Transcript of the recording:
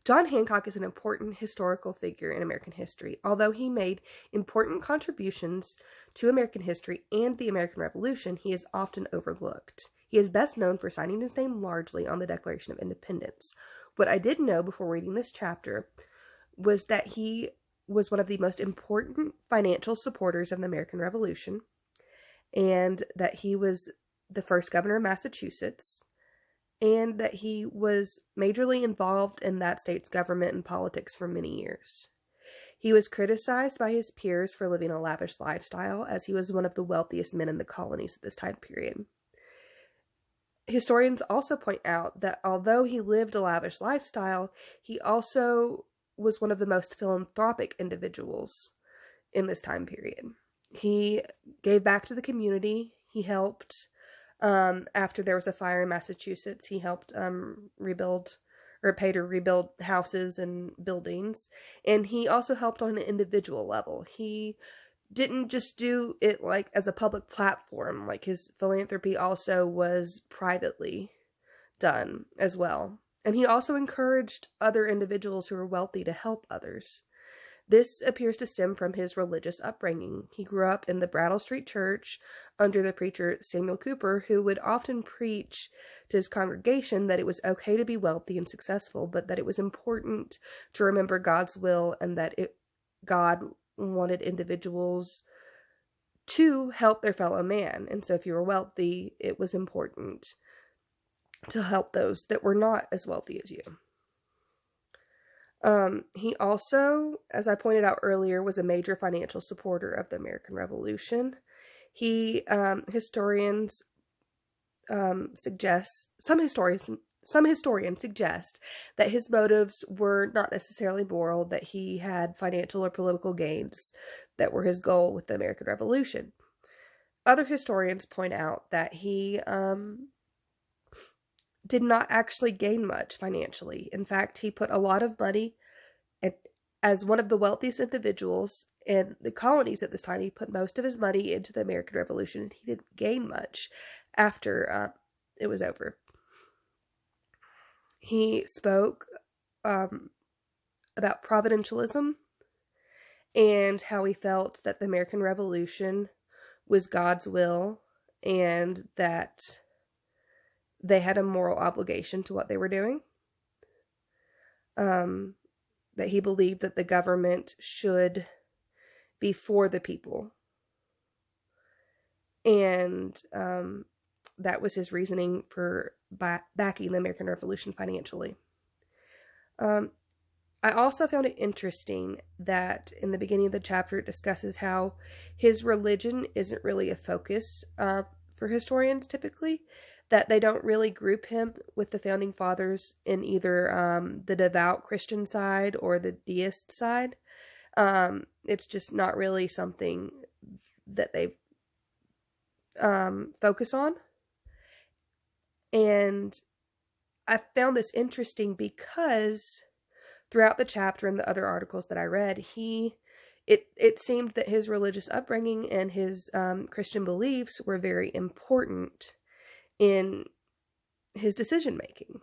John Hancock is an important historical figure in American history. Although he made important contributions to American history and the American Revolution, he is often overlooked. He is best known for signing his name largely on the Declaration of Independence. What I didn't know before reading this chapter was that he was one of the most important financial supporters of the American Revolution, and that he was the first governor of Massachusetts, and that he was majorly involved in that state's government and politics for many years. He was criticized by his peers for living a lavish lifestyle, as he was one of the wealthiest men in the colonies at this time period. Historians also point out that although he lived a lavish lifestyle, he also was one of the most philanthropic individuals in this time period. He gave back to the community. He helped, after there was a fire in Massachusetts, he helped rebuild, or pay to rebuild houses and buildings. And he also helped on an individual level. He didn't just do it like as a public platform. Like, his philanthropy also was privately done as well. And he also encouraged other individuals who were wealthy to help others. This appears to stem from his religious upbringing. He grew up in the Brattle Street Church under the preacher Samuel Cooper, who would often preach to his congregation that it was okay to be wealthy and successful, but that it was important to remember God's will, and that God wanted individuals to help their fellow man. And so if you were wealthy, it was important to help those that were not as wealthy as you. He also, as I pointed out earlier, was a major financial supporter of the American Revolution. Some historians suggest that his motives were not necessarily moral, that he had financial or political gains that were his goal with the American Revolution. Other historians point out that he did not actually gain much financially. In fact, he put a lot of money, as one of the wealthiest individuals in the colonies at this time, he put most of his money into the American Revolution, and he didn't gain much after it was over. He spoke about providentialism and how he felt that the American Revolution was God's will, and that they had a moral obligation to what they were doing. That he believed that the government should be for the people. And that was his reasoning for backing the American Revolution financially. I also found it interesting that in the beginning of the chapter it discusses how his religion isn't really a focus for historians typically, that they don't really group him with the founding fathers in either the devout Christian side or the deist side. It's just not really something that they focus on. And I found this interesting because throughout the chapter and the other articles that I read, it seemed that his religious upbringing and his Christian beliefs were very important in his decision making.